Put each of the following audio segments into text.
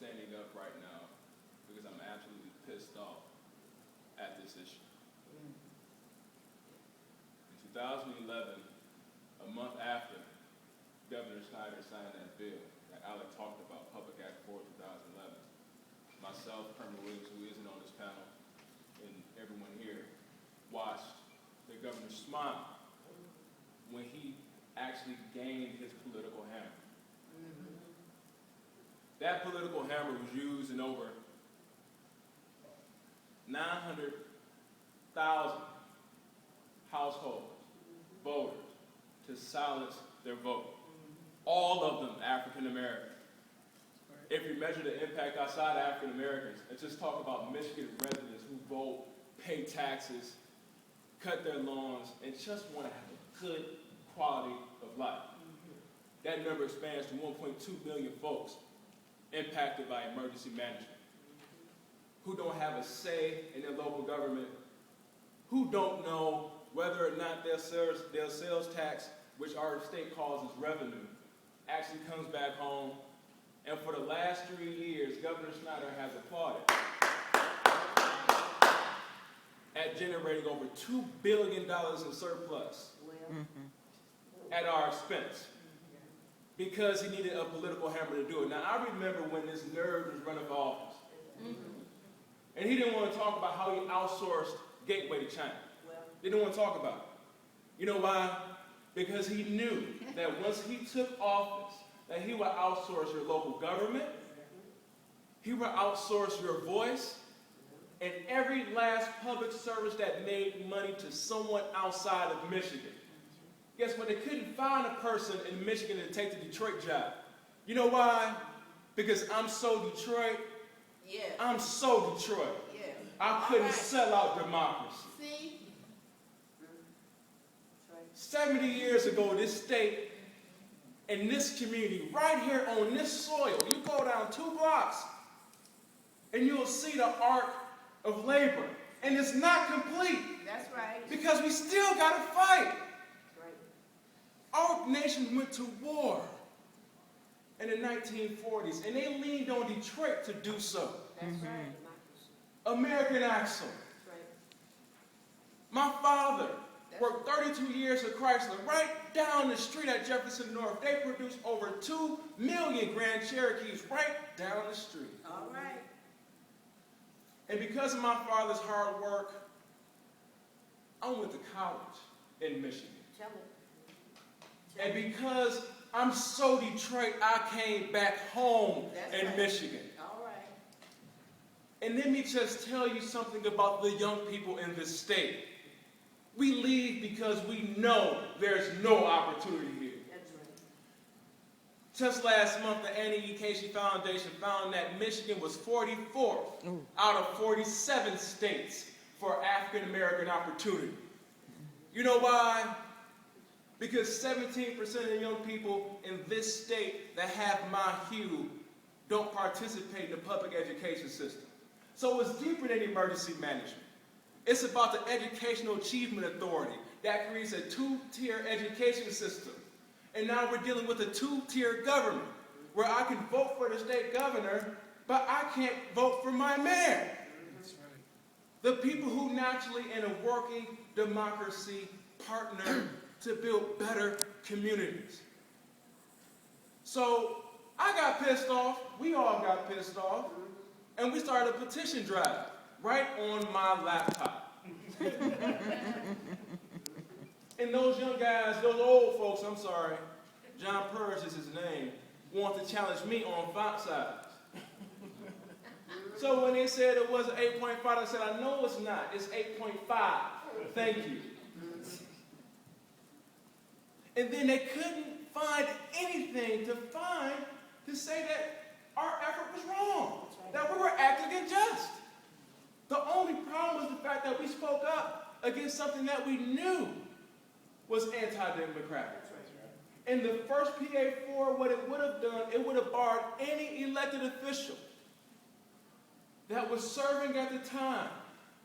standing up right now because I'm absolutely pissed off at this issue. In 2011, a month after Governor Snyder signed that bill that Alec talked about, Public Act 4, 2011, myself, Colonel Williams, who isn't on this panel, and everyone here, watched the governor smile when he actually gained his political hammer. That political hammer was used in over 900,000 households, voters, to silence their vote. All of them African Americans. If you measure the impact outside African Americans, and just talk about Michigan residents who vote, pay taxes, cut their lawns, and just want to have a good quality of life. That number expands to 1.2 million folks impacted by emergency management, who don't have a say in their local government, who don't know whether or not their sales tax, which our state calls as revenue, actually comes back home. And for the last 3 years, Governor Snyder has applauded at generating over $2 billion in surplus at our expense, because he needed a political hammer to do it. Now, I remember when this nerd was running for office, and he didn't want to talk about how he outsourced Gateway to China. They didn't want to talk about it. You know why? Because he knew that once he took office, that he would outsource your local government, he would outsource your voice, and every last public service that made money to someone outside of Michigan. Guess what? They couldn't find a person in Michigan to take the Detroit job. You know why? Because I'm so Detroit. Yeah. I'm so Detroit. Yeah. I couldn't sell out democracy. See? 70 years ago, this state and this community, right here on this soil, you go down 2 blocks and you'll see the arc of labor. And it's not complete. That's right. Because we still got to fight. That's right. Our nation went to war in the 1940s, and they leaned on Detroit to do so. That's right. American Axle. That's right. My father worked 32 years at Chrysler, right down the street at Jefferson North. They produced over 2 million Grand Cherokees right down the street. All right. And because of my father's hard work, I went to college in Michigan. Tell me. And because I'm so Detroit, I came back home in Michigan. All right. And let me just tell you something about the young people in this state. We leave because we know there's no opportunity here. That's right. Just last month, the Annie E. Casey Foundation found that Michigan was 44th out of 47 states for African American opportunity. You know why? Because 17% of the young people in this state that have my hue don't participate in the public education system. So it's deeper than emergency management. It's about the Educational Achievement Authority that creates a 2-tier education system. And now we're dealing with a 2-tier government where I can vote for the state governor, but I can't vote for my mayor. That's right. The people who naturally in a working democracy partner to build better communities. So I got pissed off, we all got pissed off, and we started a petition drive right on my laptop. And those young guys, those old folks, I'm sorry, John Purge is his name, want to challenge me on font size. So when they said it was 8.5, I said, I know it's not, it's 8.5. Thank you. And then they couldn't find anything to say that our effort was wrong, that we were acting unjust. The only problem was the fact that we spoke up against something that we knew was anti-democratic. In the first PA4, what it would have done, it would have barred any elected official that was serving at the time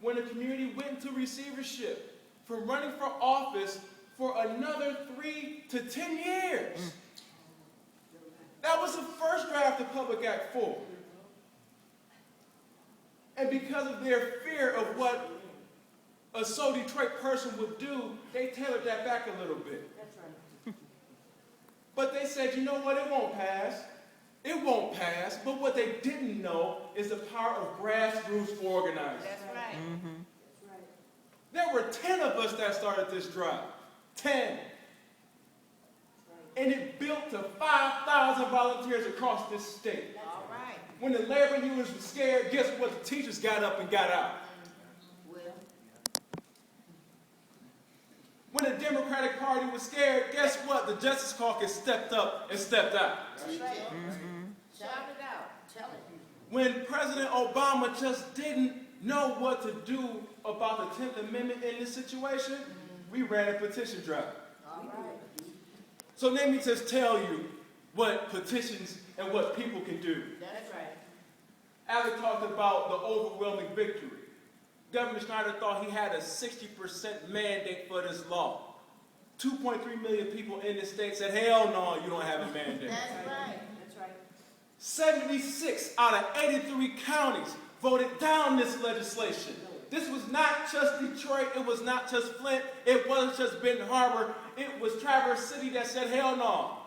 when the community went into receivership from running for office for another 3 to 10 years. That was the first draft of Public Act 4. And because of their fear of what a So Detroit person would do, they tailored that back a little bit. That's right. But they said, you know what, it won't pass. It won't pass. But what they didn't know is the power of grassroots organizing. That's right. Mm-hmm. That's right. There were 10 of us that started this drive. 10. And it built to 5,000 volunteers across this state. All right. When the labor unions were scared, guess what? The teachers got up and got out. Well, When the Democratic Party was scared, guess what? The Justice Caucus stepped up and stepped out. that's right. Shout it out. Tell it. When President Obama just didn't know what to do about the 10th Amendment in this situation, we ran a petition drive. All right. So let me just tell you what petitions and what people can do. That's right. Alec talked about the overwhelming victory. Governor Snyder thought he had a 60% mandate for this law. 2.3 million people in the state said, hell no, you don't have a mandate. That's right. That's right. 76 out of 83 counties voted down this legislation. This was not just Detroit, it was not just Flint, it wasn't just Benton Harbor, it was Traverse City that said hell no.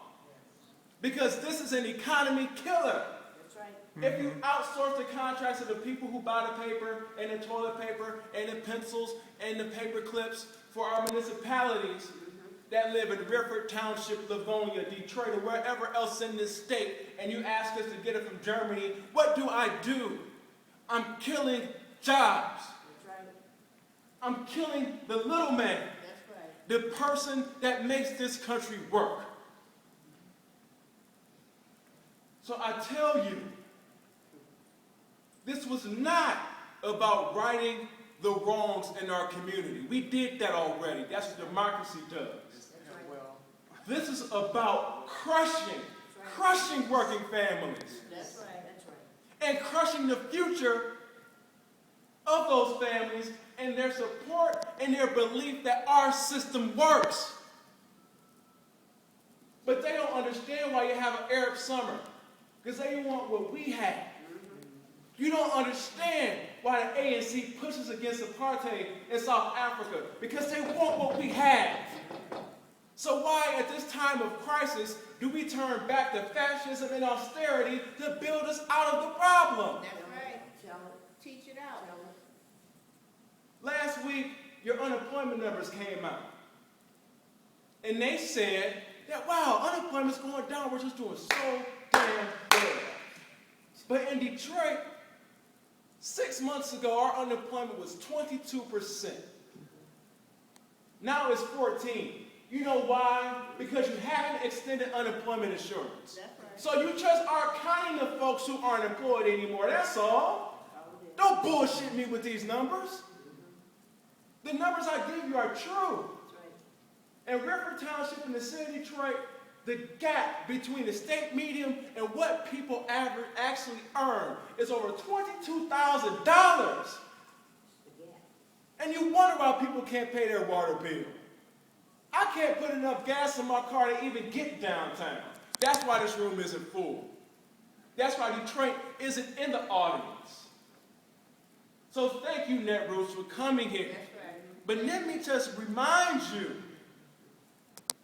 Because this is an economy killer. That's right. If you outsource the contracts to the people who buy the paper and the toilet paper and the pencils and the paper clips for our municipalities that live in Rifford Township, Livonia, Detroit, or wherever else in this state, and you ask us to get it from Germany, what do? I'm killing jobs. That's right. I'm killing the little man, That's right. the person that makes this country work. So I tell you, this was not about righting the wrongs in our community. We did that already. That's what democracy does. That's right. This is about crushing working families, That's right. That's right. and crushing the future of those families and their support and their belief that our system works. But they don't understand why you have an Arab summer, because they want what we have. You don't understand why the ANC pushes against apartheid in South Africa, because they want what we have. So why, at this time of crisis, do we turn back to fascism and austerity to build us out of the problem? That's right. Tell it. Teach it out. Tell it. Last week, your unemployment numbers came out. And they said that, wow, unemployment's going down. We're just doing so damn good. But in Detroit, 6 months ago, our unemployment was 22%. Now it's 14%. You know why? Because you haven't extended unemployment insurance. That's right. So you just aren't counting the folks who aren't employed anymore. That's all. Don't bullshit me with these numbers. The numbers I give you are true. That's right. In Rifford Township in the city of Detroit, the gap between the state median and what people actually earn is over $22,000. Again. And you wonder why people can't pay their water bill. I can't put enough gas in my car to even get downtown. That's why this room isn't full. That's why Detroit isn't in the audience. So thank you, Netroots, for coming here. That's right. But let me just remind you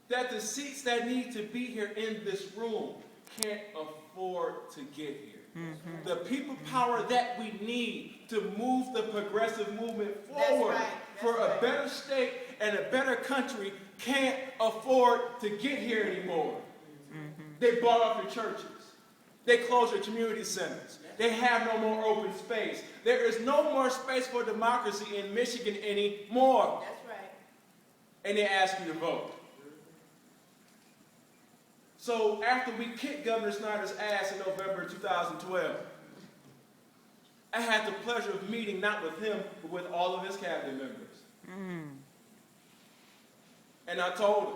that the seats that need to be here in this room can't afford to get here. The people power that we need to move the progressive movement forward right. for a right. better state and a better country can't afford to get here anymore. They bought off your churches. They closed your community centers. They have no more open space. There is no more space for democracy in Michigan anymore. That's right. And they ask you to vote. So after we kicked Governor Snyder's ass in November 2012, I had the pleasure of meeting not with him, but with all of his cabinet members. And I told him,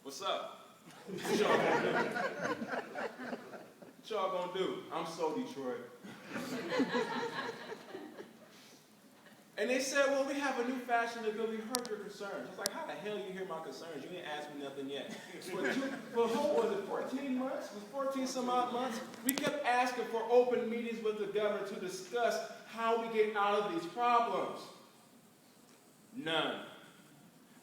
what's up? What y'all gonna do? What y'all gonna do? I'm so Detroit. And they said, well, we have a new fashion that we heard your concerns. I was like, how the hell you hear my concerns? You ain't asked me nothing yet. For what was it, 14 months? It was 14 some odd months? We kept asking for open meetings with the governor to discuss how we get out of these problems. None.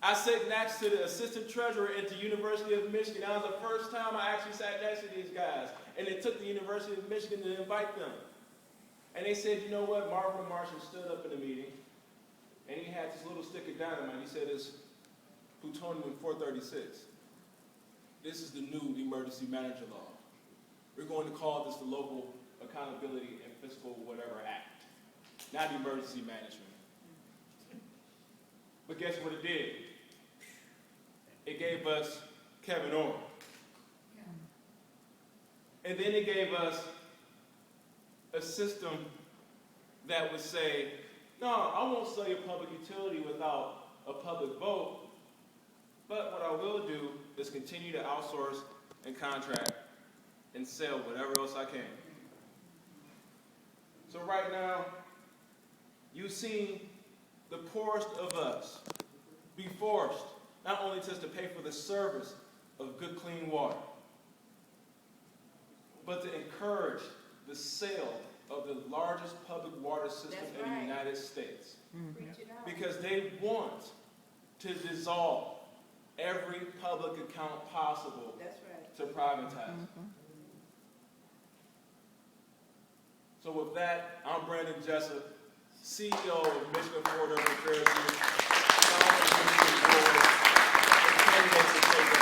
I sat next to the assistant treasurer at the University of Michigan. That was the first time I actually sat next to these guys. And it took the University of Michigan to invite them. And they said, you know what? Marvin Marshall stood up in the meeting, and he had this little stick of dynamite. He said, it's plutonium-436. This is the new emergency manager law. We're going to call this the Local Accountability and Fiscal Whatever Act, not emergency management. But guess what it did? It gave us Kevin Orr. And then it gave us a system that would say, no, I won't sell you a public utility without a public vote, but what I will do is continue to outsource and contract and sell whatever else I can. So right now, you've seen the poorest of us be forced not only just to pay for the service of good, clean water, but to encourage the sale of the largest public water system in the United States. Because they want to dissolve every public account possible to privatize. So with that, I'm Brandon Jessup, CEO of Michigan Ford Urban Affairs Group, founder of the Michigan Board, and candidate to take